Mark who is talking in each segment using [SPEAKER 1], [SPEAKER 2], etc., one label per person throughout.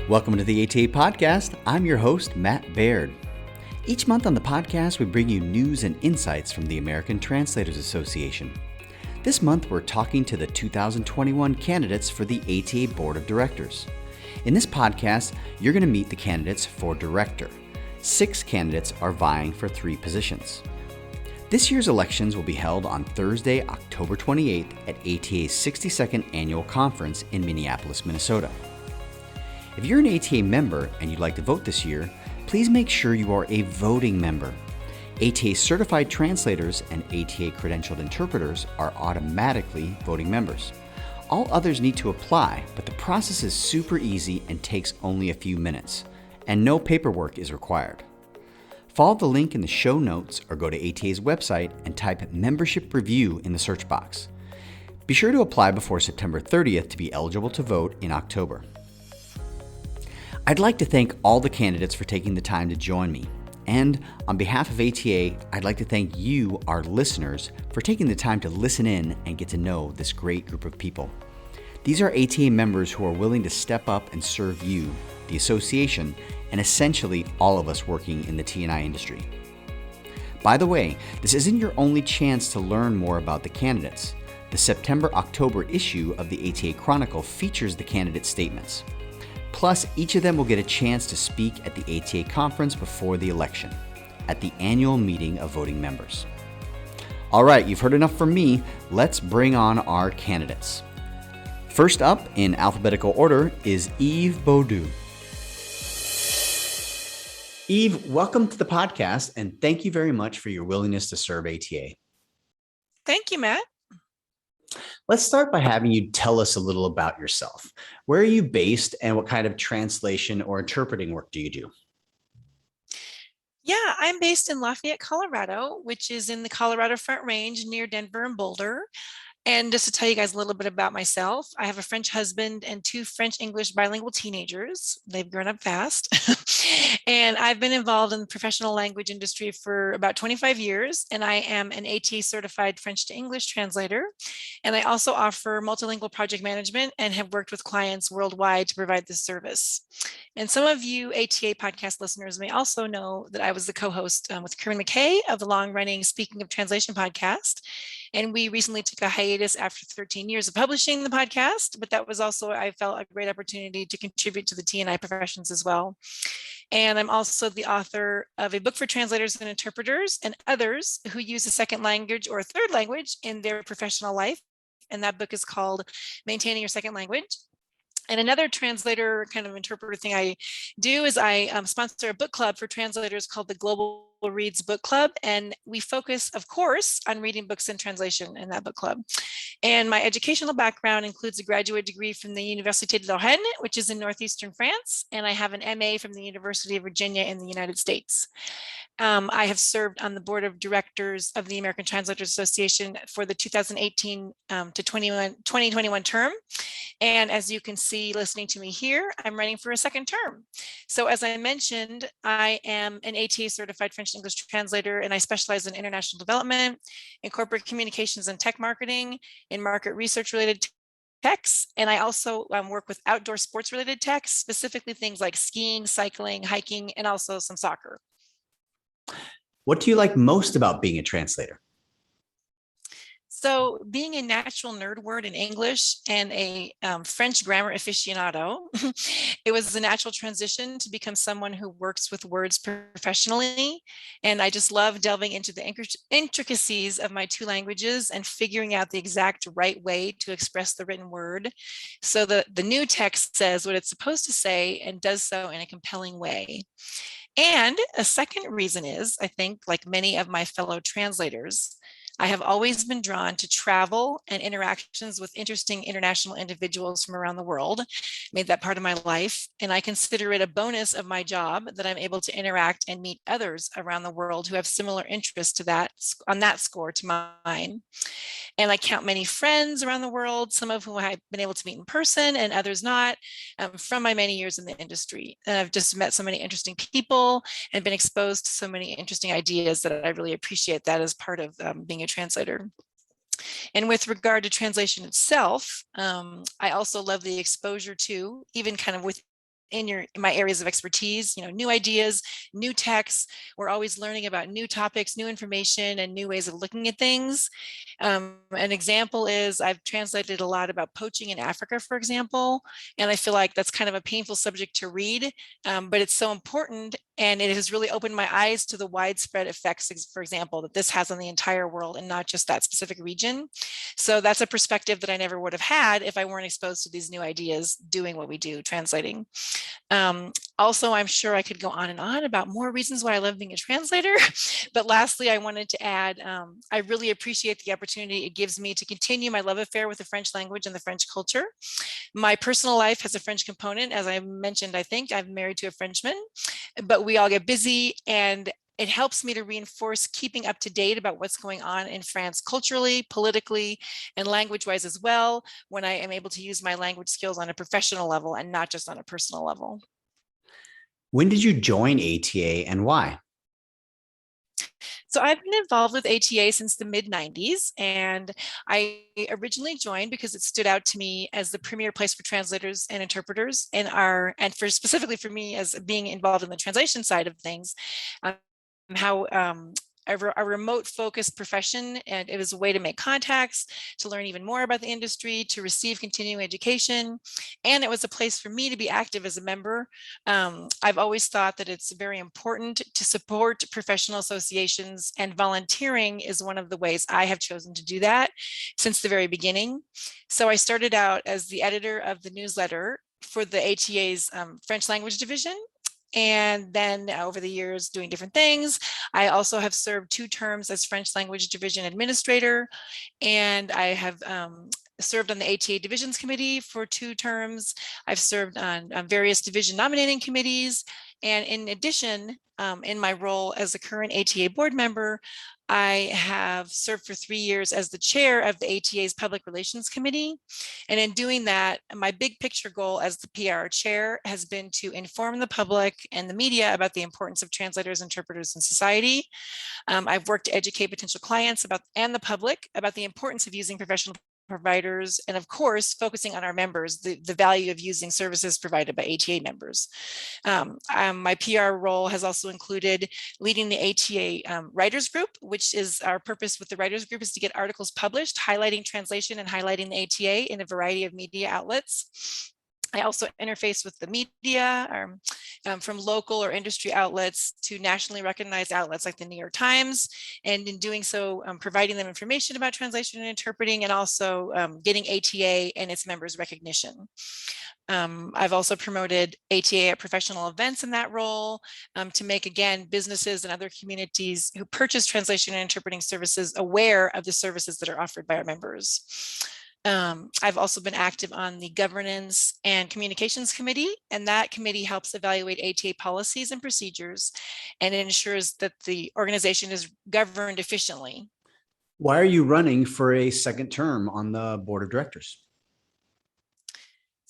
[SPEAKER 1] Welcome to the ATA Podcast. I'm your host, Matt Baird. Each month on the podcast, we bring you news and insights from the American Translators Association. This month, we're talking to the 2021 candidates for the ATA Board of Directors. In this podcast, you're going to meet the candidates for director. 6 candidates are vying for 3 positions. This year's elections will be held on Thursday, October 28th at ATA's 62nd Annual Conference in Minneapolis, Minnesota. If you're an ATA member and you'd like to vote this year, please make sure you are a voting member. ATA certified translators and ATA credentialed interpreters are automatically voting members. All others need to apply, but the process is super easy and takes only a few minutes, and no paperwork is required. Follow the link in the show notes or go to ATA's website and type membership review in the search box. Be sure to apply before September 30th to be eligible to vote in October. I'd like to thank all the candidates for taking the time to join me. And on behalf of ATA, I'd like to thank you, our listeners, for taking the time to listen in and get to know this great group of people. These are ATA members who are willing to step up and serve you, the association, and essentially all of us working in the T&I industry. By the way, this isn't your only chance to learn more about the candidates. The September-October issue of the ATA Chronicle features the candidate statements. Plus, each of them will get a chance to speak at the ATA conference before the election, at the annual meeting of voting members. All right, you've heard enough from me. Let's bring on our candidates. First up, in alphabetical order, is Yves Baudou. Yves, welcome to the podcast, and thank you very much for your willingness to serve ATA.
[SPEAKER 2] Thank you, Matt.
[SPEAKER 1] Let's start by having you tell us a little about yourself. Where are you based and what kind of translation or interpreting work do you do?
[SPEAKER 2] Yeah, I'm based in Lafayette, Colorado, which is in the Colorado Front Range near Denver and Boulder. And just to tell you guys a little bit about myself, I have a French husband and 2 French-English bilingual teenagers. They've grown up fast. And I've been involved in the professional language industry for about 25 years, and I am an ATA certified French to English translator. And I also offer multilingual project management and have worked with clients worldwide to provide this service. And some of you ATA podcast listeners may also know that I was the co-host with Corinne McKay of the long-running Speaking of Translation podcast. And we recently took a hiatus after 13 years of publishing the podcast, but that was also, I felt, a great opportunity to contribute to the T&I professions as well. And I'm also the author of a book for translators and interpreters and others who use a second language or a third language in their professional life. And that book is called Maintaining Your Second Language. And another translator kind of interpreter thing I do is I sponsor a book club for translators called the Global Reads Book Club. And we focus, of course, on reading books in translation in that book club. And my educational background includes a graduate degree from the Université de Lorraine, which is in northeastern France. And I have an MA from the University of Virginia in the United States. I have served on the board of directors of the American Translators Association for the 2018 to 2021 term. And as you can see, listening to me here, I'm running for a second term. So as I mentioned, I am an ATA certified French English translator, and I specialize in international development, in corporate communications and tech marketing, in market research related techs. And I also work with outdoor sports related techs, specifically things like skiing, cycling, hiking, and also some soccer.
[SPEAKER 1] What do you like most about being a translator?
[SPEAKER 2] So being a natural nerd word in English and a French grammar aficionado, it was a natural transition to become someone who works with words professionally. And I just love delving into the intricacies of my 2 languages and figuring out the exact right way to express the written word so that the new text says what it's supposed to say and does so in a compelling way. And a second reason is, I think, like many of my fellow translators, I have always been drawn to travel and interactions with interesting international individuals from around the world, made that part of my life. And I consider it a bonus of my job that I'm able to interact and meet others around the world who have similar interests to that on that score to mine. And I count many friends around the world, some of whom I've been able to meet in person and others not, from my many years in the industry. And I've just met so many interesting people and been exposed to so many interesting ideas that I really appreciate that as part of being a translator. And with regard to translation itself, I also love the exposure to, even kind of in my areas of expertise, new ideas, new texts. We're always learning about new topics, new information, and new ways of looking at things. An example is I've translated a lot about poaching in Africa, for example, and I feel like that's kind of a painful subject to read, but it's so important, and it has really opened my eyes to the widespread effects, for example, that this has on the entire world and not just that specific region. So that's a perspective that I never would have had if I weren't exposed to these new ideas doing what we do, translating. Also, I'm sure I could go on and on about more reasons why I love being a translator. But lastly, I wanted to add, I really appreciate the opportunity it gives me to continue my love affair with the French language and the French culture. My personal life has a French component. As I mentioned, I think I'm married to a Frenchman, but we all get busy, and it helps me to reinforce keeping up to date about what's going on in France culturally, politically, and language-wise as well, when I am able to use my language skills on a professional level and not just on a personal level.
[SPEAKER 1] When did you join ATA and why?
[SPEAKER 2] So I've been involved with ATA since the mid 90s, and I originally joined because it stood out to me as the premier place for translators and interpreters and for specifically for me as being involved in the translation side of things, how a remote focused profession, and it was a way to make contacts, to learn even more about the industry, to receive continuing education, and it was a place for me to be active as a member. I've always thought that it's very important to support professional associations, and volunteering is one of the ways I have chosen to do that since the very beginning. So I started out as the editor of the newsletter for the ATA's French language division. And then over the years doing different things. I also have served 2 terms as French language division administrator, and I have served on the ATA divisions committee for 2 terms. I've served on various division nominating committees. And in addition, in my role as a current ATA board member, I have served for 3 years as the chair of the ATA's Public Relations Committee. And in doing that, my big picture goal as the PR chair has been to inform the public and the media about the importance of translators, interpreters, in society. I've worked to educate potential clients and the public about the importance of using professional providers, and of course, focusing on our members, the value of using services provided by ATA members. My PR role has also included leading the ATA writers group, which is our purpose with the writers group is to get articles published, highlighting translation and highlighting the ATA in a variety of media outlets. I also interface with the media, from local or industry outlets to nationally recognized outlets like the New York Times, and in doing so, providing them information about translation and interpreting, and also getting ATA and its members recognition. I've also promoted ATA at professional events in that role, to make, again, businesses and other communities who purchase translation and interpreting services aware of the services that are offered by our members. I've also been active on the Governance and Communications Committee, and that committee helps evaluate ATA policies and procedures, and it ensures that the organization is governed efficiently.
[SPEAKER 1] Why are you running for a second term on the board of directors?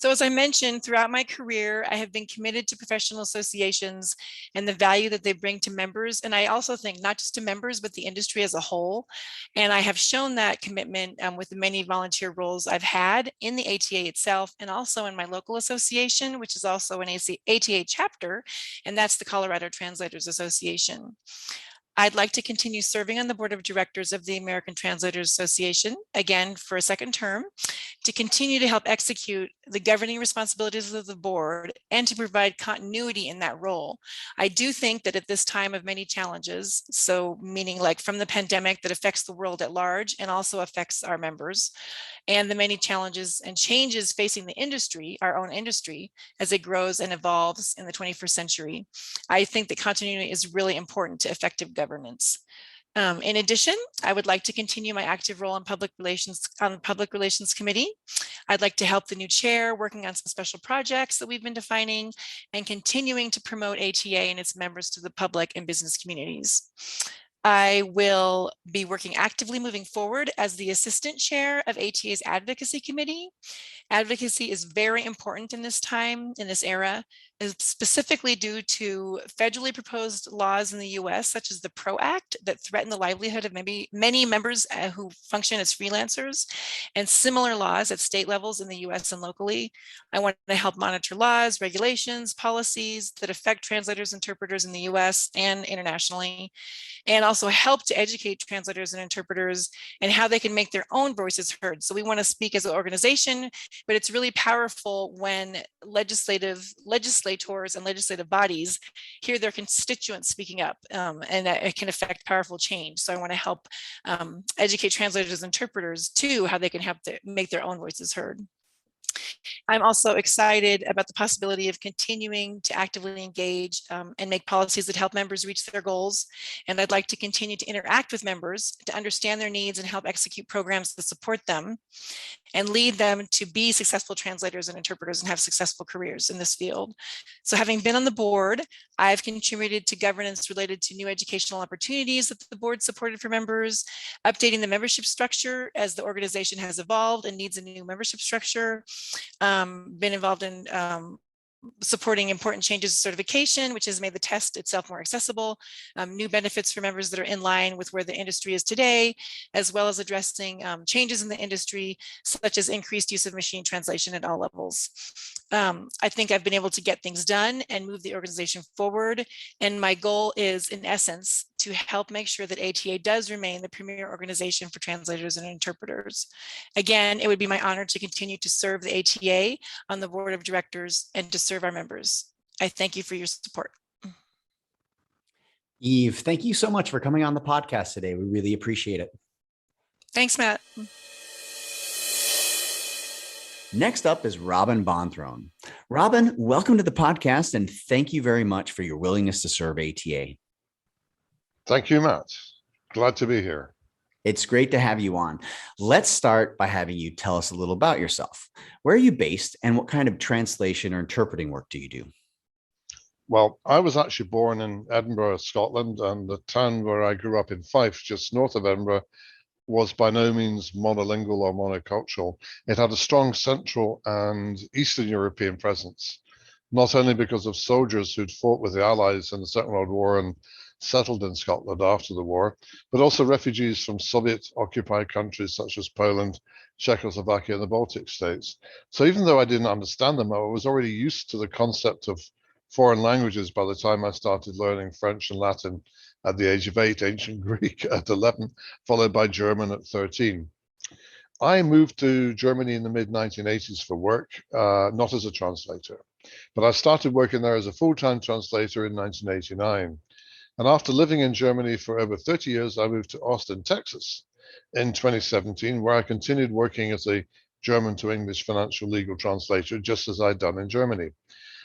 [SPEAKER 2] So as I mentioned, throughout my career, I have been committed to professional associations and the value that they bring to members. And I also think not just to members, but the industry as a whole. And I have shown that commitment with the many volunteer roles I've had in the ATA itself, and also in my local association, which is also an ATA chapter, and that's the Colorado Translators Association. I'd like to continue serving on the board of directors of the American Translators Association, again, for a second term, to continue to help execute the governing responsibilities of the board and to provide continuity in that role. I do think that at this time of many challenges, so meaning like from the pandemic that affects the world at large and also affects our members, and the many challenges and changes facing the industry, our own industry, as it grows and evolves in the 21st century, I think that continuity is really important to effective governance. In addition, I would like to continue my active role in public relations on the Public Relations Committee. I'd like to help the new chair working on some special projects that we've been defining and continuing to promote ATA and its members to the public and business communities. I will be working actively moving forward as the assistant chair of ATA's Advocacy Committee. Advocacy is very important in this time, in this era, specifically due to federally proposed laws in the US, such as the PRO Act, that threaten the livelihood of many members who function as freelancers, and similar laws at state levels in the US and locally. I want to help monitor laws, regulations, policies that affect translators, interpreters in the US and internationally, and also help to educate translators and interpreters and how they can make their own voices heard. So we want to speak as an organization, but it's really powerful when legislators and legislative bodies hear their constituents speaking up, and it can affect powerful change. So I want to help educate translators and interpreters too, how they can help to make their own voices heard. I'm also excited about the possibility of continuing to actively engage and make policies that help members reach their goals. And I'd like to continue to interact with members to understand their needs and help execute programs that support them and lead them to be successful translators and interpreters and have successful careers in this field. So having been on the board, I've contributed to governance related to new educational opportunities that the board supported for members, updating the membership structure as the organization has evolved and needs a new membership structure, been involved in supporting important changes to certification, which has made the test itself more accessible, new benefits for members that are in line with where the industry is today, as well as addressing changes in the industry, such as increased use of machine translation at all levels. I think I've been able to get things done and move the organization forward. And my goal is, in essence, to help make sure that ATA does remain the premier organization for translators and interpreters. Again, it would be my honor to continue to serve the ATA on the board of directors and to serve our members. I thank you for your support.
[SPEAKER 1] Eve, thank you so much for coming on the podcast today. We really appreciate it.
[SPEAKER 2] Thanks, Matt.
[SPEAKER 1] Next up is Robin Bonthrone. Robin, welcome to the podcast, and thank you very much for your willingness to serve ATA.
[SPEAKER 3] Thank you, Matt. Glad to be here.
[SPEAKER 1] It's great to have you on. Let's start by having you tell us a little about yourself. Where are you based, and what kind of translation or interpreting work do you do?
[SPEAKER 3] Well, I was actually born in Edinburgh, Scotland, and the town where I grew up in Fife, just north of Edinburgh, was by no means monolingual or monocultural. It had a strong Central and Eastern European presence, not only because of soldiers who'd fought with the Allies in the Second World War and settled in Scotland after the war, but also refugees from Soviet-occupied countries such as Poland, Czechoslovakia, and the Baltic states. So even though I didn't understand them, I was already used to the concept of foreign languages by the time I started learning French and Latin at the age of 8, ancient Greek at 11, followed by German at 13. I moved to Germany in the mid-1980s for work, not as a translator, but I started working there as a full-time translator in 1989. And after living in Germany for over 30 years, I moved to Austin, Texas in 2017, where I continued working as a German to English financial legal translator, just as I'd done in Germany.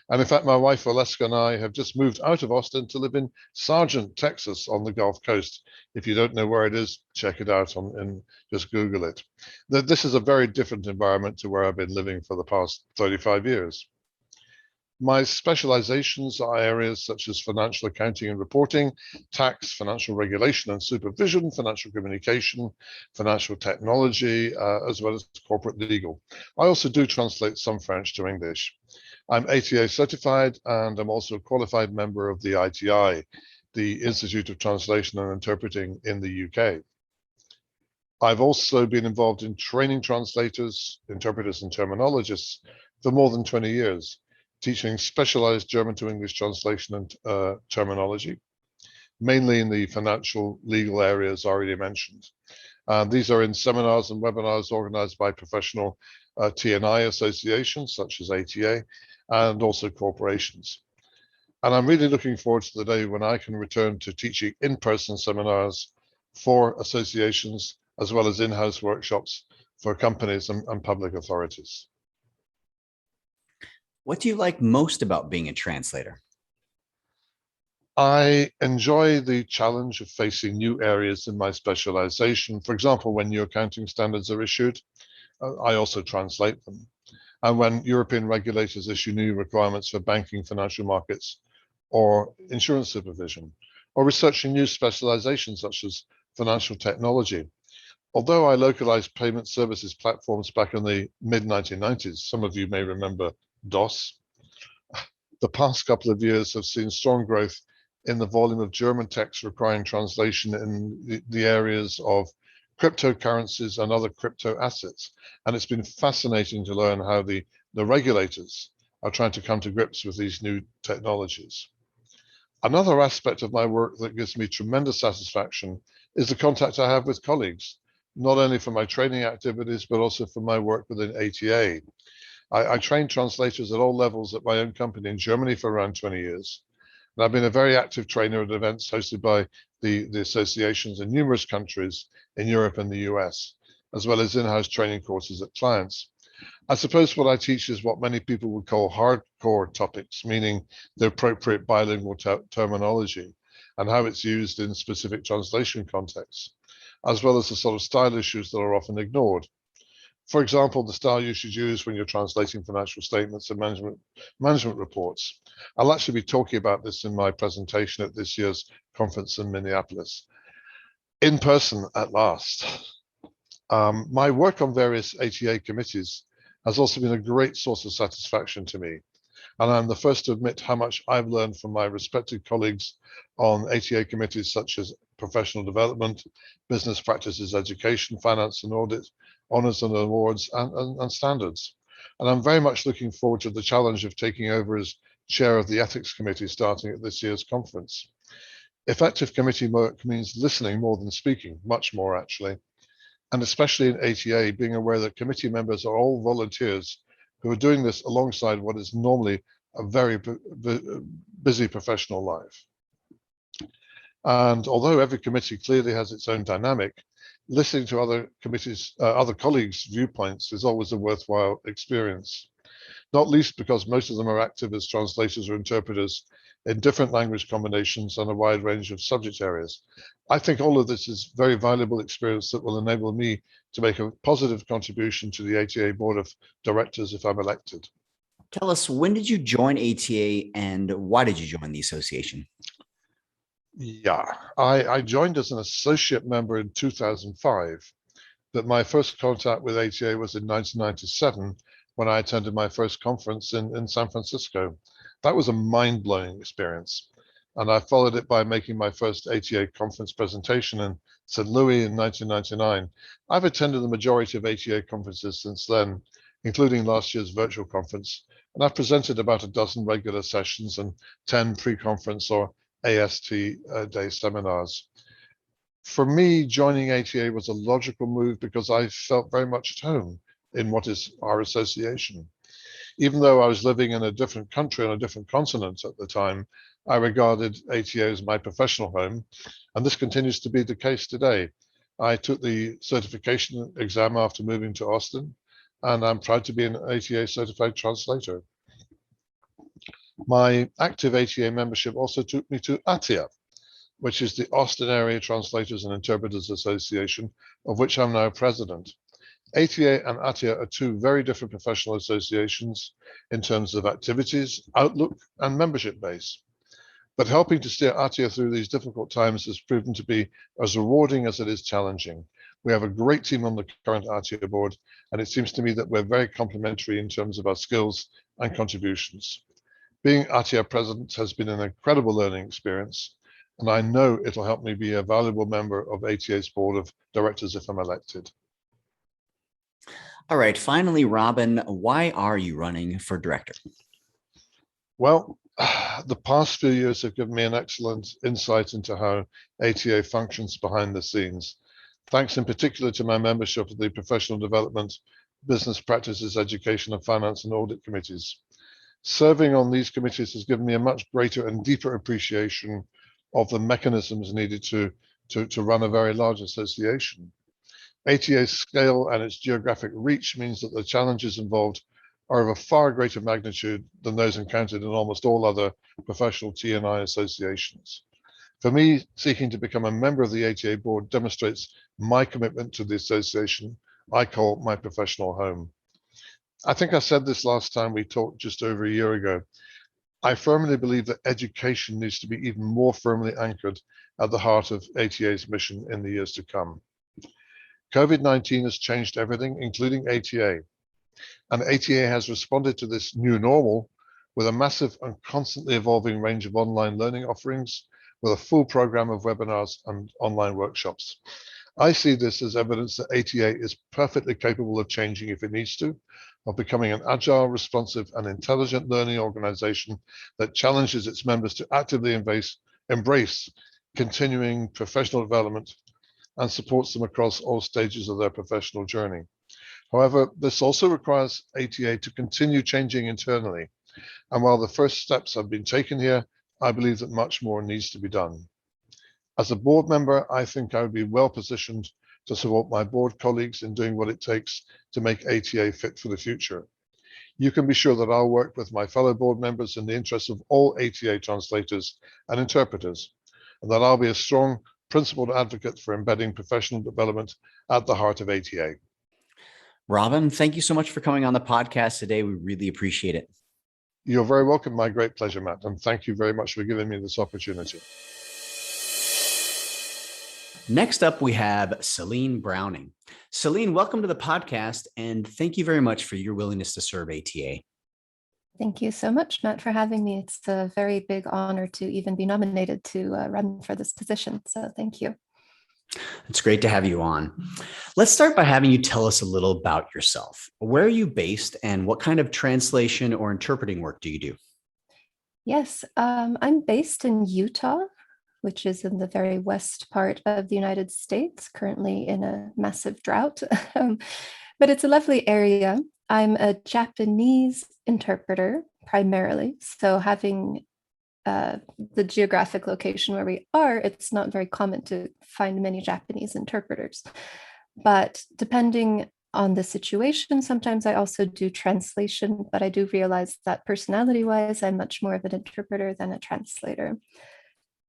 [SPEAKER 3] And in fact, my wife, Valeska, and I have just moved out of Austin to live in Sargent, Texas on the Gulf Coast. If you don't know where it is, check it out and just Google it. This is a very different environment to where I've been living for the past 35 years. My specializations are areas such as financial accounting and reporting, tax, financial regulation and supervision, financial communication, financial technology, as well as corporate legal. I also do translate some French to English. I'm ATA certified, and I'm also a qualified member of the ITI, the Institute of Translation and Interpreting in the UK. I've also been involved in training translators, interpreters, and terminologists for more than 20 years, teaching specialized German to English translation and terminology, mainly in the financial legal areas already mentioned. These are in seminars and webinars organized by professional T&I associations such as ATA and also corporations. And I'm really looking forward to the day when I can return to teaching in-person seminars for associations as well as in-house workshops for companies and public authorities.
[SPEAKER 1] What do you like most about being a translator?
[SPEAKER 3] I enjoy the challenge of facing new areas in my specialization. For example, when new accounting standards are issued, I also translate them. And when European regulators issue new requirements for banking, financial markets, or insurance supervision, or researching new specializations such as financial technology. Although I localized payment services platforms back in the mid-1990s, some of you may remember DOS, the past couple of years have seen strong growth in the volume of German text requiring translation in the areas of cryptocurrencies and other crypto assets. And it's been fascinating to learn how the regulators are trying to come to grips with these new technologies. Another aspect of my work that gives me tremendous satisfaction is the contact I have with colleagues, not only for my training activities, but also for my work within ATA. I trained translators at all levels at my own company in Germany for around 20 years. And I've been a very active trainer at events hosted by the associations in numerous countries in Europe and the US, as well as in-house training courses at clients. I suppose what I teach is what many people would call hardcore topics, meaning the appropriate bilingual terminology and how it's used in specific translation contexts, as well as the sort of style issues that are often ignored. For example, the style you should use when you're translating financial statements and management reports. I'll actually be talking about this in my presentation at this year's conference in Minneapolis, in person at last. My work on various ATA committees has also been a great source of satisfaction to me. And I'm the first to admit how much I've learned from my respected colleagues on ATA committees such as professional development, business practices, education, finance and audit, honors and awards, and standards. And I'm very much looking forward to the challenge of taking over as chair of the ethics committee starting at this year's conference. Effective committee work means listening more than speaking, much more actually. And especially in ATA, being aware that committee members are all volunteers who are doing this alongside what is normally a very busy professional life. And although every committee clearly has its own dynamic, listening to other committees, other colleagues' viewpoints is always a worthwhile experience, not least because most of them are active as translators or interpreters in different language combinations on a wide range of subject areas. I think all of this is very valuable experience that will enable me to make a positive contribution to the ATA Board of Directors if I'm elected.
[SPEAKER 1] Tell us, when did you join ATA and why did you join the association?
[SPEAKER 3] Yeah, I joined as an associate member in 2005, but my first contact with ATA was in 1997 when I attended my first conference in San Francisco. That was a mind-blowing experience. And I followed it by making my first ATA conference presentation in St. Louis in 1999. I've attended the majority of ATA conferences since then, including last year's virtual conference. And I've presented about a dozen regular sessions and 10 pre-conference or AST day seminars. For me, joining ATA was a logical move because I felt very much at home in what is our association. Even though I was living in a different country on a different continent at the time, I regarded ATA as my professional home, and this continues to be the case today. I took the certification exam after moving to Austin, and I'm proud to be an ATA certified translator. My active ATA membership also took me to ATIA, which is the Austin Area Translators and Interpreters Association, of which I'm now president. ATA and ATIA are two very different professional associations in terms of activities, outlook, and membership base. But helping to steer ATIA through these difficult times has proven to be as rewarding as it is challenging. We have a great team on the current ATIA board, and it seems to me that we're very complementary in terms of our skills and contributions. Being ATIA president has been an incredible learning experience, and I know it'll help me be a valuable member of ATA's board of directors if I'm elected.
[SPEAKER 1] All right, finally, Robin, why are you running for director?
[SPEAKER 3] Well, the past few years have given me an excellent insight into how ATA functions behind the scenes, thanks in particular to my membership of the Professional Development, Business Practices, Education, and Finance and Audit Committees. Serving on these committees has given me a much greater and deeper appreciation of the mechanisms needed to run a very large association. ATA's scale and its geographic reach means that the challenges involved are of a far greater magnitude than those encountered in almost all other professional T&I associations. For me, seeking to become a member of the ATA board demonstrates my commitment to the association I call my professional home. I think I said this last time we talked just over a year ago. I firmly believe that education needs to be even more firmly anchored at the heart of ATA's mission in the years to come. COVID-19 has changed everything, including ATA. And ATA has responded to this new normal with a massive and constantly evolving range of online learning offerings, with a full program of webinars and online workshops. I see this as evidence that ATA is perfectly capable of changing if it needs to, of becoming an agile, responsive, and intelligent learning organization that challenges its members to actively embrace continuing professional development and supports them across all stages of their professional journey. However, this also requires ATA to continue changing internally. And while the first steps have been taken here, I believe that much more needs to be done. As a board member, I think I would be well positioned to support my board colleagues in doing what it takes to make ATA fit for the future. You can be sure that I'll work with my fellow board members in the interests of all ATA translators and interpreters, and that I'll be a strong, principled advocate for embedding professional development at the heart of ATA.
[SPEAKER 1] Robin, thank you so much for coming on the podcast today. We really appreciate it.
[SPEAKER 3] You're very welcome. My great pleasure, Matt. And thank you very much for giving me this opportunity.
[SPEAKER 1] Next up, we have Celine Browning. Celine, welcome to the podcast, and thank you very much for your willingness to serve ATA.
[SPEAKER 4] Thank you so much, Matt, for having me. It's a very big honor to even be nominated to run for this position. So thank you.
[SPEAKER 1] It's great to have you on. Let's start by having you tell us a little about yourself. Where are you based, and what kind of translation or interpreting work do you do?
[SPEAKER 4] Yes, I'm based in Utah, which is in the very west part of the United States, currently in a massive drought. But it's a lovely area. I'm a Japanese interpreter primarily. So having the geographic location where we are, it's not very common to find many Japanese interpreters. But depending on the situation, sometimes I also do translation, but I do realize that personality-wise, I'm much more of an interpreter than a translator.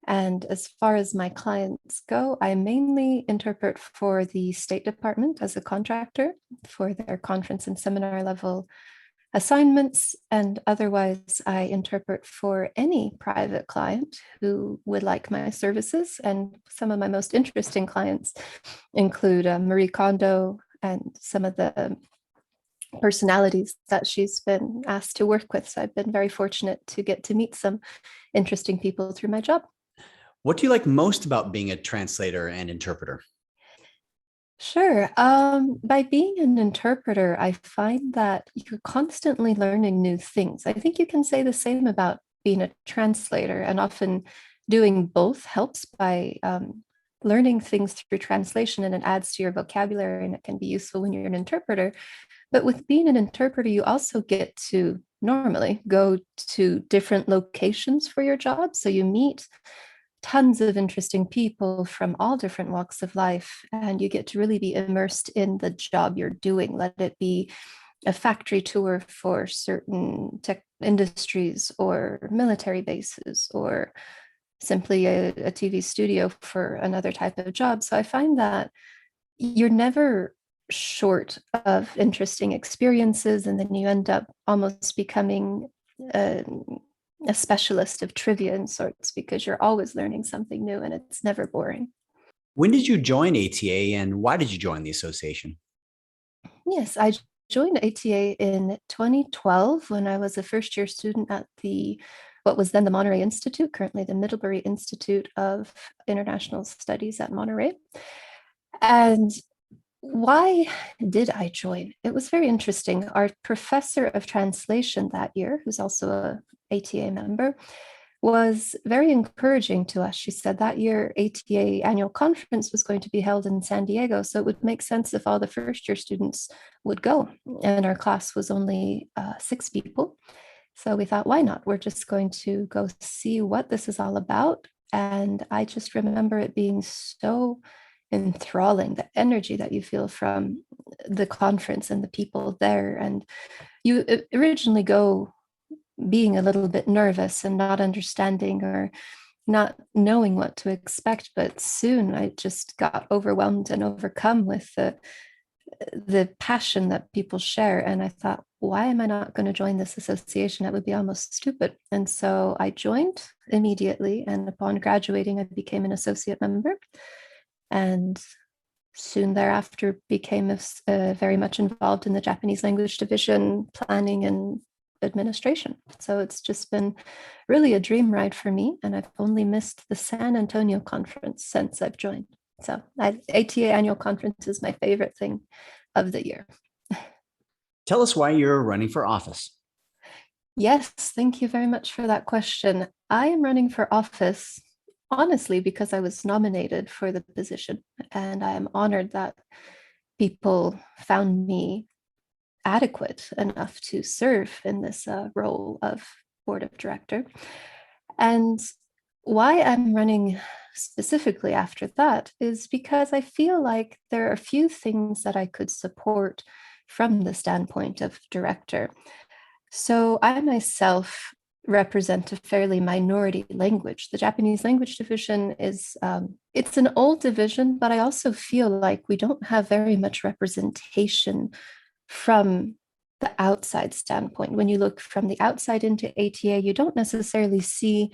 [SPEAKER 4] And as far as my clients go, I mainly interpret for the State Department as a contractor for their conference and seminar level assignments. And otherwise, I interpret for any private client who would like my services. And some of my most interesting clients include Marie Kondo and some of the personalities that she's been asked to work with. So I've been very fortunate to get to meet some interesting people through my job.
[SPEAKER 1] What do you like most about being a translator and interpreter?
[SPEAKER 4] Sure. By being an interpreter, I find that you're constantly learning new things. I think you can say the same about being a translator, and often doing both helps by learning things through translation, and it adds to your vocabulary, and it can be useful when you're an interpreter. But with being an interpreter, you also get to normally go to different locations for your job. So you meet tons of interesting people from all different walks of life, and you get to really be immersed in the job you're doing. Let it be a factory tour for certain tech industries or military bases, or simply a TV studio for another type of job. So I find that you're never short of interesting experiences, and then you end up almost becoming a specialist of trivia in sorts, because you're always learning something new and it's never boring.
[SPEAKER 1] When did you join ATA, and why did you join the association?
[SPEAKER 4] Yes, I joined ATA in 2012 when I was a first-year student at what was then the Monterey Institute, currently the Middlebury Institute of International Studies at Monterey. And why did I join? It was very interesting. Our professor of translation that year, who's also a ATA member, was very encouraging to us. She said that year ATA annual conference was going to be held in San Diego, so it would make sense if all the first year students would go. And our class was only 6 people. So we thought, why not? We're just going to go see what this is all about. And I just remember it being so enthralling, the energy that you feel from the conference and the people there. And you originally go being a little bit nervous and not understanding or not knowing what to expect, but soon I just got overwhelmed and overcome with the the passion that people share. And I thought, why am I not going to join this association? That would be almost stupid. And so I joined immediately. And upon graduating, I became an associate member. And soon thereafter became very much involved in the Japanese language division, planning and administration. So it's just been really a dream ride for me. And I've only missed the San Antonio conference since I've joined. So ATA annual conference is my favorite thing of the year.
[SPEAKER 1] Tell us why you're running for office.
[SPEAKER 4] Yes, thank you very much for that question. I am running for office, honestly, because I was nominated for the position, and I am honored that people found me adequate enough to serve in this role of board of director. And why I'm running specifically after that is because I feel like there are a few things that I could support from the standpoint of director. So I myself represent a fairly minority language. The Japanese language division is, it's an old division, but I also feel like we don't have very much representation from the outside standpoint. When you look from the outside into ATA, you don't necessarily see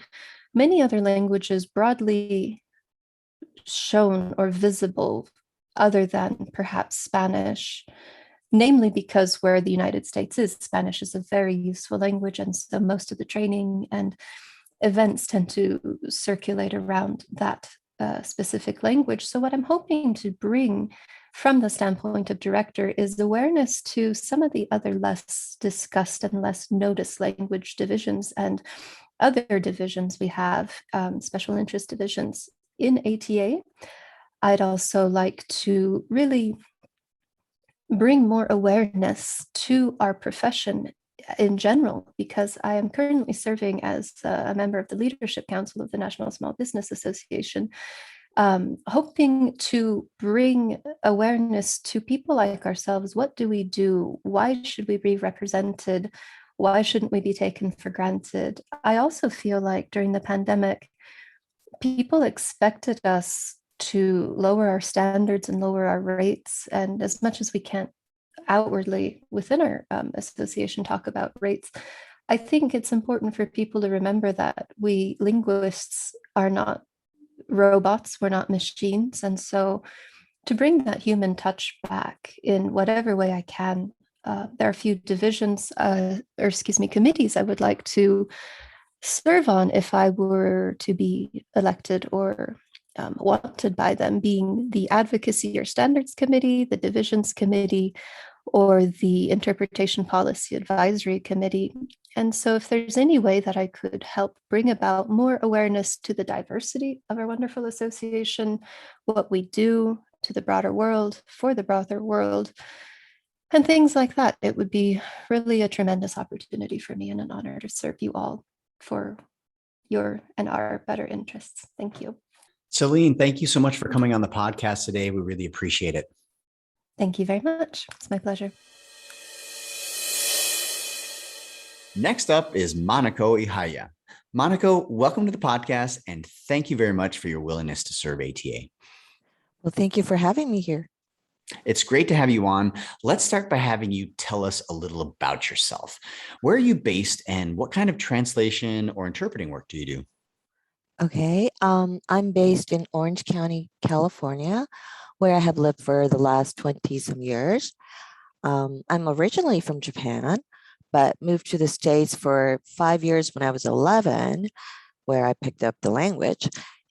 [SPEAKER 4] many other languages broadly shown or visible other than perhaps Spanish, namely because where the United States is, Spanish is a very useful language. And so most of the training and events tend to circulate around that specific language. So what I'm hoping to bring from the standpoint of director is awareness to some of the other less discussed and less noticed language divisions and other divisions we have, special interest divisions in ATA. I'd also like to really bring more awareness to our profession in general, because I am currently serving as a member of the Leadership Council of the National Small Business Association, hoping to bring awareness to people like ourselves. What do we do? Why should we be represented? Why shouldn't we be taken for granted? I also feel like during the pandemic, people expected us to lower our standards and lower our rates. And as much as we can't outwardly within our association talk about rates, I think it's important for people to remember that we linguists are not robots, we're not machines. And so to bring that human touch back in whatever way I can, there are a few divisions, committees I would like to serve on if I were to be elected or wanted by them, being the Advocacy or Standards Committee, the Divisions Committee, or the Interpretation Policy Advisory Committee. And so if there's any way that I could help bring about more awareness to the diversity of our wonderful association, what we do to the broader world, for the broader world, and things like that, it would be really a tremendous opportunity for me and an honor to serve you all for your and our better interests. Thank you.
[SPEAKER 1] Celine, thank you so much for coming on the podcast today. We really appreciate it.
[SPEAKER 4] Thank you very much. It's my pleasure.
[SPEAKER 1] Next up is Monaco Ihaya. Monaco, welcome to the podcast, and thank you very much for your willingness to serve ATA.
[SPEAKER 5] Well, thank you for having me here.
[SPEAKER 1] It's great to have you on. Let's start by having you tell us a little about yourself. Where are you based, and what kind of translation or interpreting work do you do?
[SPEAKER 5] Okay, I'm based in Orange County, California, where I have lived for the last 20 some years. I'm originally from Japan, but moved to the States for 5 years when I was 11, where I picked up the language,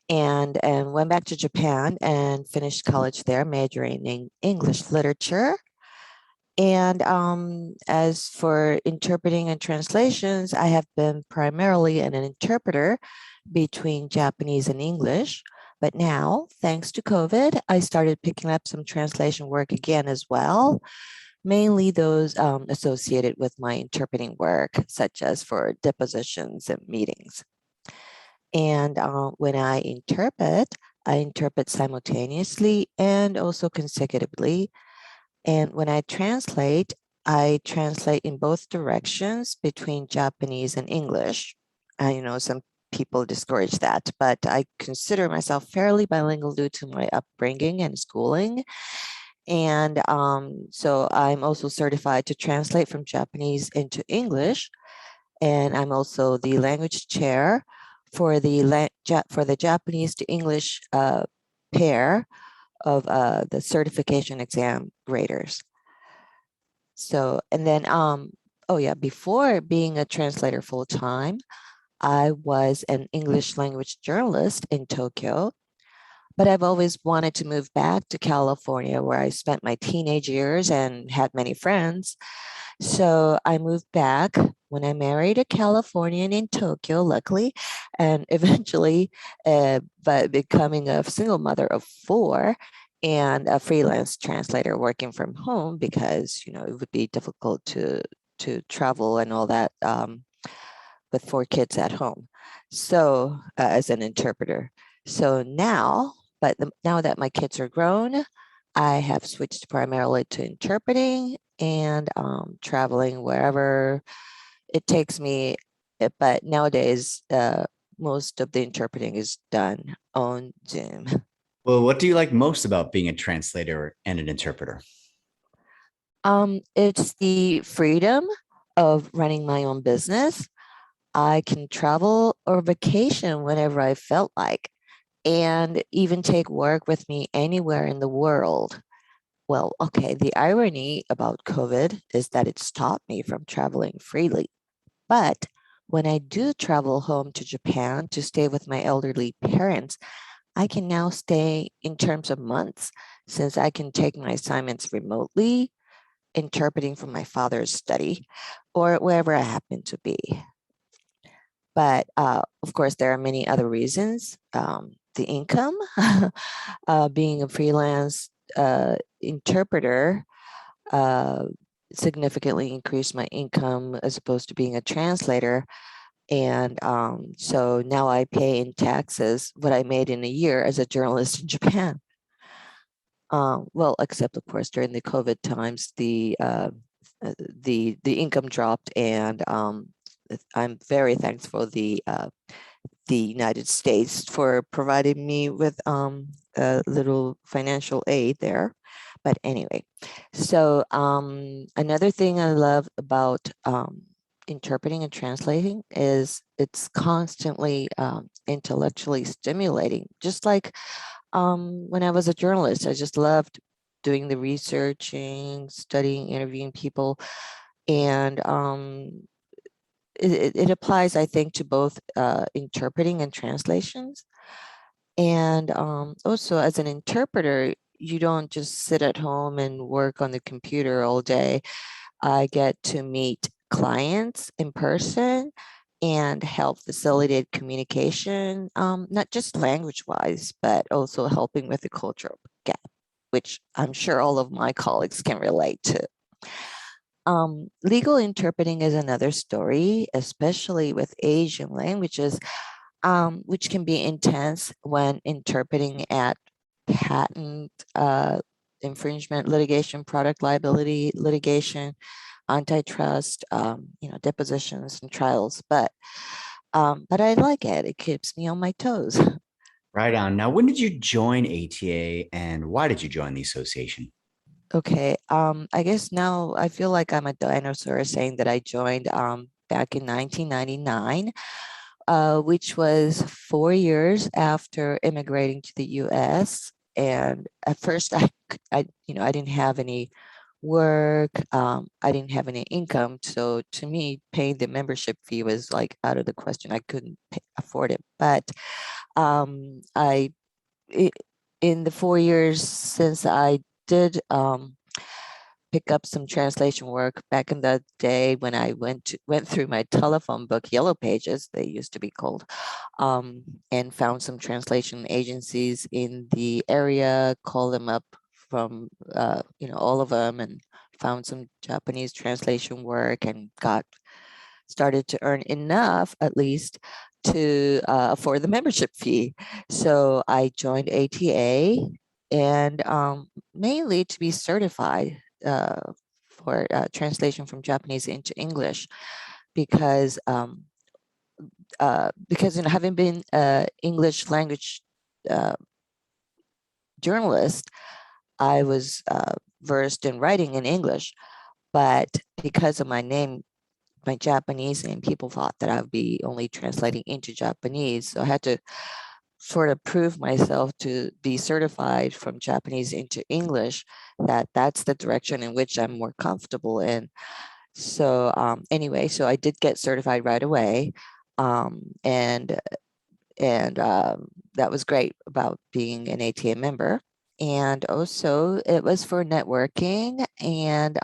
[SPEAKER 5] and went back to Japan and finished college there, majoring in English literature. And as for interpreting and translations, I have been primarily an interpreter between Japanese and English. But now, thanks to COVID, I started picking up some translation work again as well, mainly those associated with my interpreting work, such as for depositions and meetings. And when I interpret simultaneously and also consecutively. And when I translate in both directions between Japanese and English. Some people discourage that, but I consider myself fairly bilingual due to my upbringing and schooling. And so I'm also certified to translate from Japanese into English. And I'm also the language chair for for the Japanese to English pair of the certification exam graders. So, and then, oh yeah, before being a translator full time, I was an English language journalist in Tokyo, but I've always wanted to move back to California where I spent my teenage years and had many friends. So I moved back when I married a Californian in Tokyo, luckily, and eventually, but becoming a single mother of four and a freelance translator working from home because it would be difficult to travel and all that with four kids at home. So as an interpreter, so now, now that my kids are grown, I have switched primarily to interpreting and traveling wherever it takes me. But nowadays, most of the interpreting is done on Zoom.
[SPEAKER 1] Well, what do you like most about being a translator and an interpreter?
[SPEAKER 5] It's the freedom of running my own business. I can travel or vacation whenever I felt like, and even take work with me anywhere in the world. Well, okay, the irony about COVID is that it stopped me from traveling freely. But when I do travel home to Japan to stay with my elderly parents, I can now stay in terms of months since I can take my assignments remotely, interpreting from my father's study or wherever I happen to be. But of course, there are many other reasons. The income, being a freelance interpreter, significantly increased my income as opposed to being a translator. And so now I pay in taxes what I made in a year as a journalist in Japan. Well, except of course during the COVID times, the income dropped, and I'm very thankful the United States for providing me with a little financial aid there. But anyway, so another thing I love about interpreting and translating is it's constantly intellectually stimulating. Just like when I was a journalist, I just loved doing the researching, studying, interviewing people, and it applies, I think, to both interpreting and translations. And also, as an interpreter, you don't just sit at home and work on the computer all day. I get to meet clients in person and help facilitate communication, not just language wise, but also helping with the cultural gap, which I'm sure all of my colleagues can relate to. Legal interpreting is another story, especially with Asian languages, which can be intense when interpreting at patent infringement litigation, product liability litigation, antitrust, depositions and trials. But I like it. It keeps me on my toes.
[SPEAKER 1] Right on. Now, when did you join ATA and why did you join the association?
[SPEAKER 5] Okay. I guess now I feel like I'm a dinosaur saying that I joined back in 1999, which was 4 years after immigrating to the U.S. And at first, I didn't have any work. I didn't have any income, so to me, paying the membership fee was like out of the question. I couldn't afford it. But I in the 4 years since I did pick up some translation work back in the day when I went through my telephone book, Yellow Pages, they used to be called, and found some translation agencies in the area, called them up from all of them, and found some Japanese translation work and started to earn enough at least to afford the membership fee. So I joined ATA, and mainly to be certified for translation from Japanese into English, because having been English language journalist, I was versed in writing in English, but because of my name, my Japanese name, people thought that I would be only translating into Japanese. So I had to sort of prove myself to be certified from Japanese into English, that's the direction in which I'm more comfortable in. So anyway, so I did get certified right away. And that was great about being an ATA member. And also it was for networking and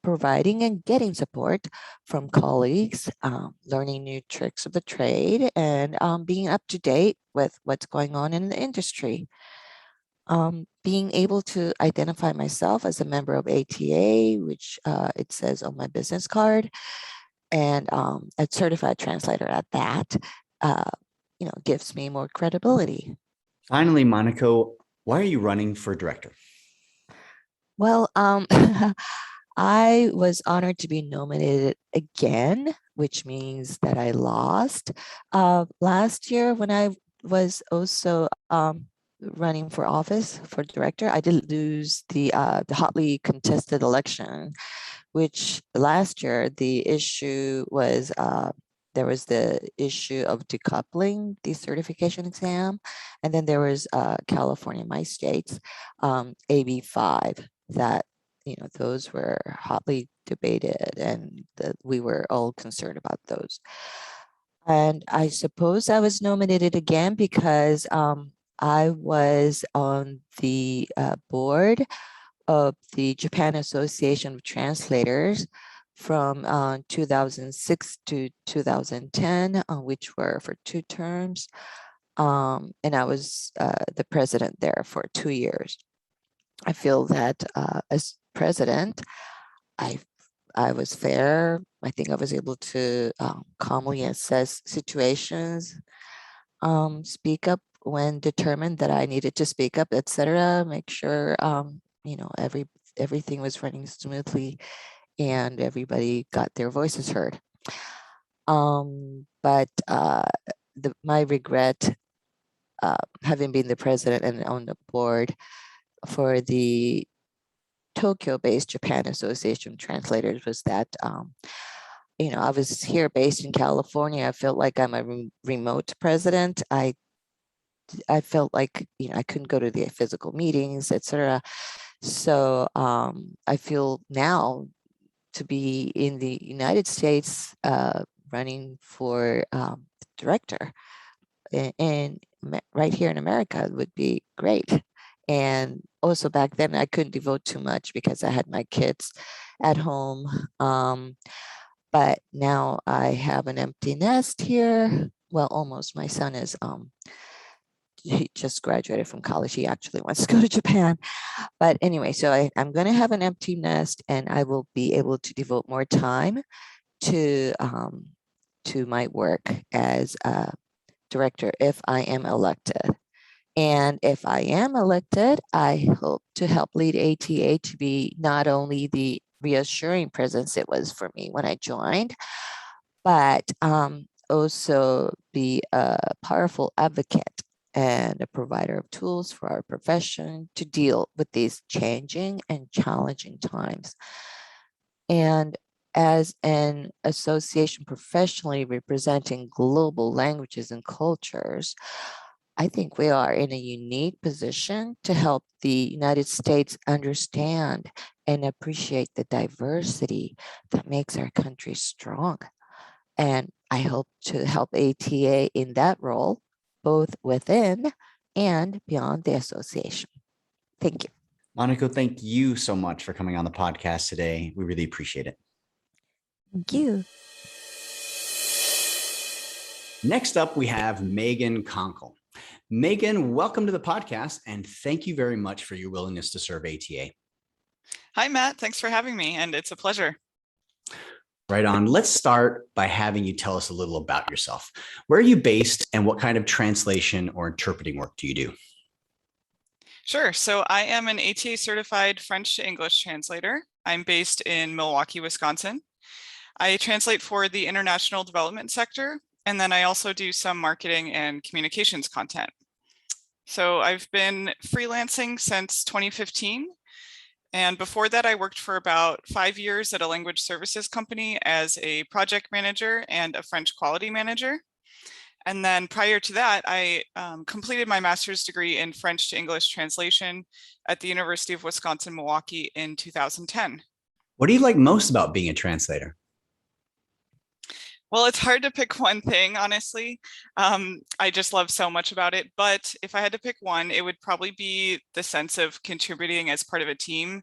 [SPEAKER 5] providing and getting support from colleagues, learning new tricks of the trade, and being up to date with what's going on in the industry. Being able to identify myself as a member of ATA, which it says on my business card, and a certified translator at that, gives me more credibility.
[SPEAKER 1] Finally, Monaco, why are you running for director?
[SPEAKER 5] Well, I was honored to be nominated again, which means that I lost. Last year, when I was also running for office for director, I did lose the hotly contested election, which last year the issue was there was the issue of decoupling the certification exam, and then there was California, my state's AB5 that those were hotly debated, and we were all concerned about those. And I suppose I was nominated again because I was on the board of the Japan Association of Translators from 2006 to 2010, which were for 2 terms. And I was the president there for 2 years. I feel that as president, I was fair. I think I was able to calmly assess situations, speak up when determined that I needed to speak up, etc. Make sure everything was running smoothly and everybody got their voices heard. But my regret, having been the president and on the board for the Tokyo-based Japan Association of Translators, was that I was here based in California. I felt like I'm a remote president. I felt like I couldn't go to the physical meetings, etc. So I feel now to be in the United States running for director and right here in America would be great. And also back then I couldn't devote too much because I had my kids at home. But now I have an empty nest here. Well, almost. My son is he just graduated from college. He actually wants to go to Japan. But anyway, so I'm going to have an empty nest, and I will be able to devote more time to my work as a director if I am elected. And if I am elected, I hope to help lead ATA to be not only the reassuring presence it was for me when I joined, but also be a powerful advocate and a provider of tools for our profession to deal with these changing and challenging times. And as an association professionally representing global languages and cultures, I think we are in a unique position to help the United States understand and appreciate the diversity that makes our country strong. And I hope to help ATA in that role, both within and beyond the association. Thank you.
[SPEAKER 1] Monaco, thank you so much for coming on the podcast today. We really appreciate it.
[SPEAKER 5] Thank you.
[SPEAKER 1] Next up, we have Megan Conkle. Megan, welcome to the podcast, and thank you very much for your willingness to serve ATA.
[SPEAKER 6] Hi, Matt. Thanks for having me, and it's a pleasure.
[SPEAKER 1] Right on. Let's start by having you tell us a little about yourself. Where are you based, and what kind of translation or interpreting work do you do?
[SPEAKER 6] Sure. So I am an ATA certified French to English translator. I'm based in Milwaukee, Wisconsin. I translate for the international development sector, and then I also do some marketing and communications content. So I've been freelancing since 2015. And before that, I worked for about 5 years at a language services company as a project manager and a French quality manager. And then prior to that, I completed my master's degree in French to English translation at the University of Wisconsin-Milwaukee in 2010.
[SPEAKER 1] What do you like most about being a translator?
[SPEAKER 6] Well, it's hard to pick one thing, honestly. I just love so much about it. But if I had to pick one, it would probably be the sense of contributing as part of a team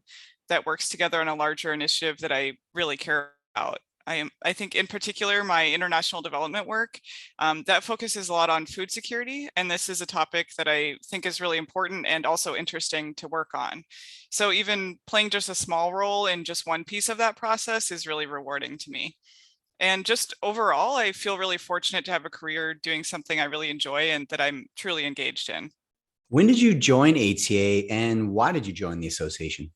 [SPEAKER 6] that works together on a larger initiative that I really care about. I think in particular, my international development work, that focuses a lot on food security. And this is a topic that I think is really important and also interesting to work on. So even playing just a small role in just one piece of that process is really rewarding to me. And just overall, I feel really fortunate to have a career doing something I really enjoy and that I'm truly engaged in.
[SPEAKER 1] When did you join ATA and why did you join the association?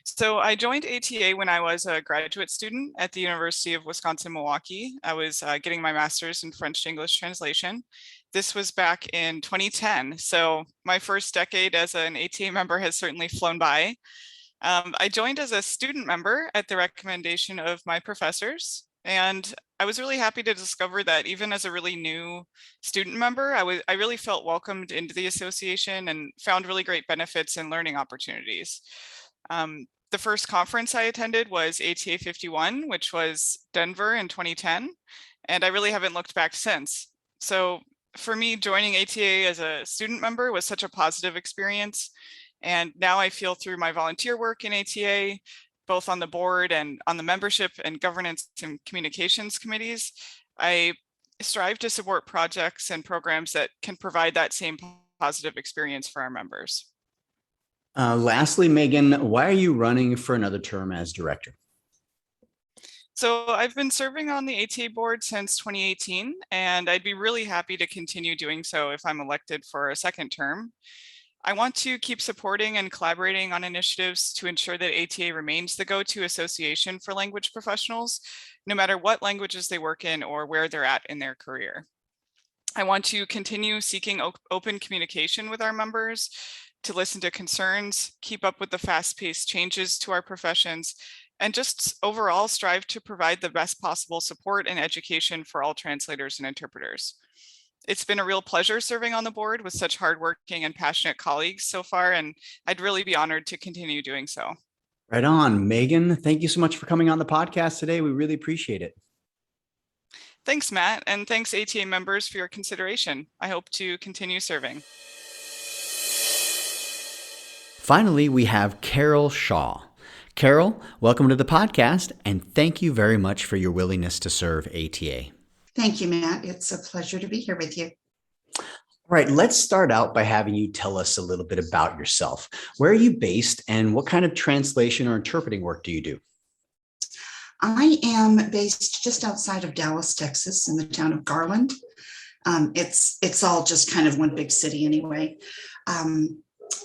[SPEAKER 6] So I joined ATA when I was a graduate student at the University of Wisconsin-Milwaukee. I was getting my master's in French to English translation. This was back in 2010. So my first decade as an ATA member has certainly flown by. I joined as a student member at the recommendation of my professors. And I was really happy to discover that even as a really new student member, I really felt welcomed into the association and found really great benefits and learning opportunities. The first conference I attended was ATA 51, which was Denver in 2010, and I really haven't looked back since. So for me, joining ATA as a student member was such a positive experience. And now I feel through my volunteer work in ATA, both on the board and on the membership and governance and communications committees, I strive to support projects and programs that can provide that same positive experience for our members.
[SPEAKER 1] Lastly, Megan, why are you running for another term as director?
[SPEAKER 6] So I've been serving on the ATA board since 2018, and I'd be really happy to continue doing so if I'm elected for a second term. I want to keep supporting and collaborating on initiatives to ensure that ATA remains the go-to association for language professionals, no matter what languages they work in or where they're at in their career. I want to continue seeking open communication with our members, to listen to concerns, keep up with the fast-paced changes to our professions, and just overall strive to provide the best possible support and education for all translators and interpreters. It's been a real pleasure serving on the board with such hardworking and passionate colleagues so far, and I'd really be honored to continue doing so.
[SPEAKER 1] Right on. Megan, thank you so much for coming on the podcast today. We really appreciate it.
[SPEAKER 6] Thanks, Matt, and thanks ATA members for your consideration. I hope to continue serving.
[SPEAKER 1] Finally, we have Carol Shaw. Carol, welcome to the podcast, and thank you very much for your willingness to serve ATA.
[SPEAKER 7] Thank you, Matt. It's a pleasure to be here with you.
[SPEAKER 1] All right, let's start out by having you tell us a little bit about yourself. Where are you based and what kind of translation or interpreting work do you do?
[SPEAKER 7] I am based just outside of Dallas, Texas, in the town of Garland. It's all just kind of one big city anyway.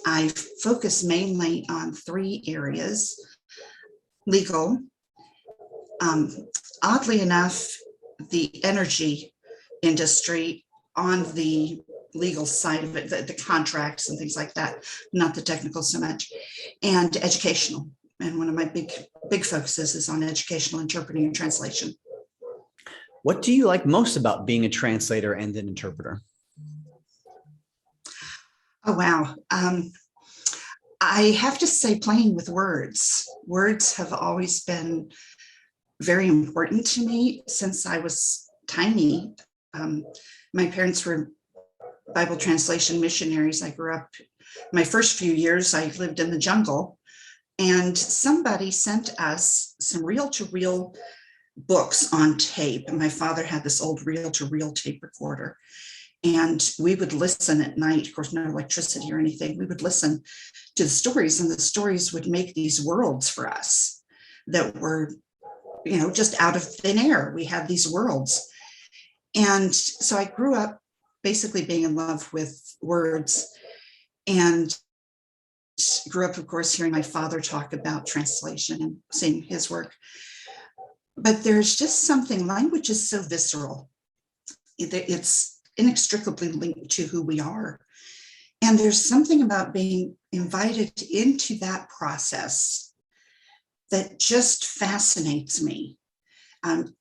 [SPEAKER 7] I focus mainly on 3 areas. Legal, oddly enough, the energy industry on the legal side of it, the contracts and things like that, not the technical so much, and educational. And one of my big focuses is on educational interpreting and translation.
[SPEAKER 1] What do you like most about being a translator and an interpreter?
[SPEAKER 7] Oh, wow. I have to say playing with words. Words have always been very important to me since I was tiny. My parents were Bible translation missionaries. I grew up, my first few years, I lived in the jungle, and somebody sent us some reel-to-reel books on tape. And my father had this old reel-to-reel tape recorder. And we would listen at night, of course, no electricity or anything. We would listen to the stories, and the stories would make these worlds for us that were, just out of thin air. We had these worlds. And so I grew up basically being in love with words, and grew up, of course, hearing my father talk about translation and seeing his work. But there's just something, language is so visceral. It's inextricably linked to who we are. And there's something about being invited into that process that just fascinates me.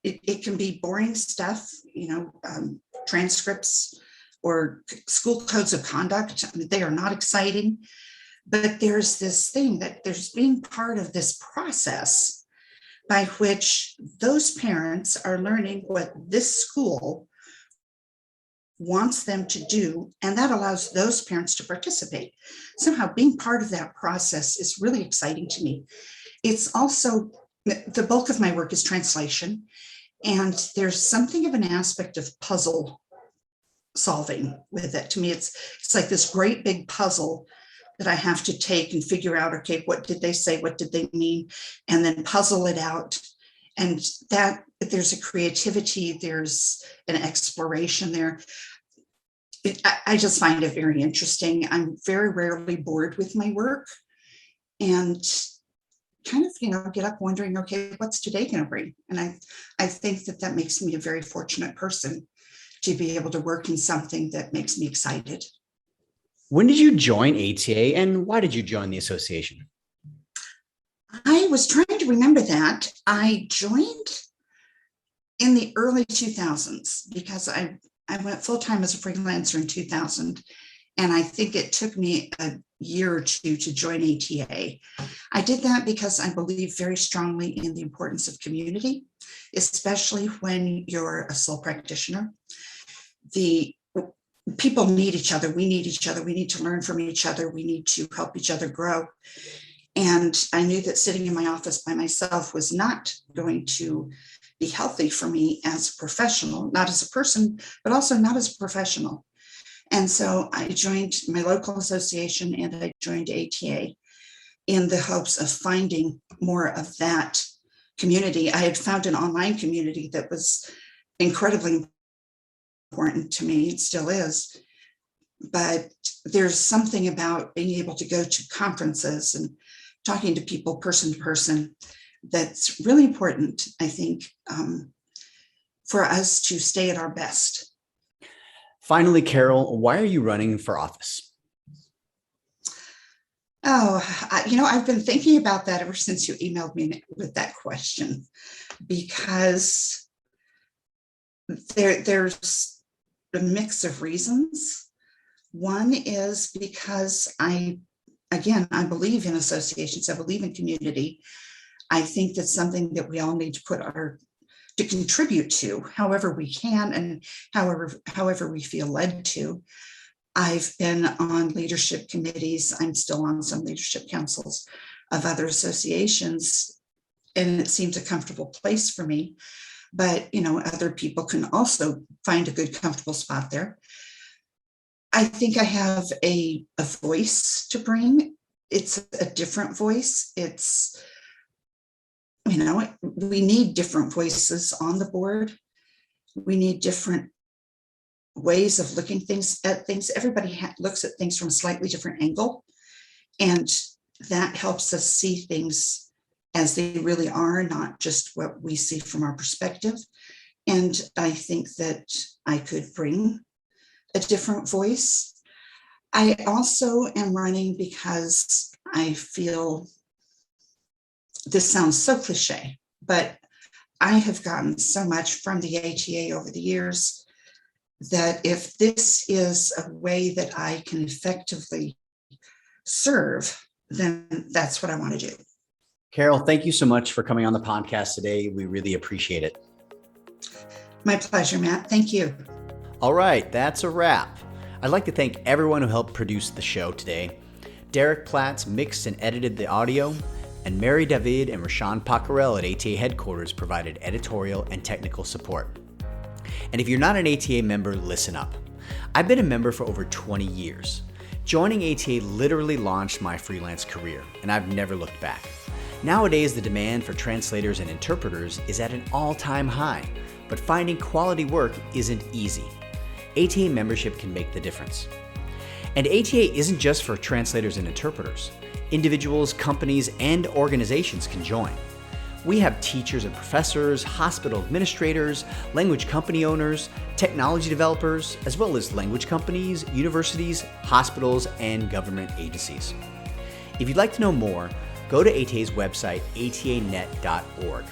[SPEAKER 7] It can be boring stuff, transcripts or school codes of conduct. I mean, they are not exciting, but there's this thing that there's being part of this process by which those parents are learning what this school wants them to do, and that allows those parents to participate. Somehow being part of that process is really exciting to me. It's also, the bulk of my work is translation, and there's something of an aspect of puzzle solving with it. To me, it's like this great big puzzle that I have to take and figure out, okay, what did they say? What did they mean? And then puzzle it out. And that there's a creativity, there's an exploration there. I just find it very interesting. I'm very rarely bored with my work, and kind of, get up wondering, okay, what's today going to bring? And I think that makes me a very fortunate person to be able to work in something that makes me excited.
[SPEAKER 1] When did you join ATA, and why did you join the association?
[SPEAKER 7] I was trying to remember that. I joined in the early 2000s because I went full-time as a freelancer in 2000. And I think it took me a year or two to join ATA. I did that because I believe very strongly in the importance of community, especially when you're a sole practitioner. The people need each other. We need each other. We need to learn from each other. We need to help each other grow. And I knew that sitting in my office by myself was not going to be healthy for me as a professional, not as a person, but also not as a professional. And so I joined my local association and I joined ATA in the hopes of finding more of that community. I had found an online community that was incredibly important to me. It still is. But there's something about being able to go to conferences and talking to people person to person that's really important, I think, for us to stay at our best.
[SPEAKER 1] Finally, Carol, why are you running for office?
[SPEAKER 7] I've been thinking about that ever since you emailed me with that question, because there's a mix of reasons. One is because I believe in associations. I believe in community. I think that's something that we all need to contribute to, however we can and however we feel led to. I've been on leadership committees. I'm still on some leadership councils of other associations, and it seems a comfortable place for me. But, other people can also find a good, comfortable spot there. I think I have a voice to bring. It's a different voice. We need different voices on the board. We need different ways of looking at things. Everybody looks at things from a slightly different angle, and that helps us see things as they really are, not just what we see from our perspective. And I think that I could bring a different voice. I also am running because I feel, this sounds so cliche, but I have gotten so much from the ATA over the years that if this is a way that I can effectively serve, then that's what I want to do.
[SPEAKER 1] Carol, thank you so much for coming on the podcast today. We really appreciate it.
[SPEAKER 7] My pleasure, Matt. Thank you.
[SPEAKER 1] All right, that's a wrap. I'd like to thank everyone who helped produce the show today. Derek Platts mixed and edited the audio, and Mary David and Rashawn Paccarel at ATA headquarters provided editorial and technical support. And if you're not an ATA member, listen up. I've been a member for over 20 years. Joining ATA literally launched my freelance career, and I've never looked back. Nowadays, the demand for translators and interpreters is at an all-time high, but finding quality work isn't easy. ATA membership can make the difference. And ATA isn't just for translators and interpreters. Individuals, companies, and organizations can join. We have teachers and professors, hospital administrators, language company owners, technology developers, as well as language companies, universities, hospitals, and government agencies. If you'd like to know more, go to ATA's website, atanet.org.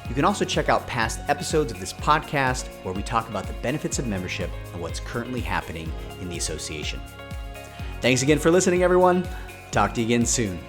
[SPEAKER 1] You can also check out past episodes of this podcast where we talk about the benefits of membership and what's currently happening in the association. Thanks again for listening, everyone. Talk to you again soon.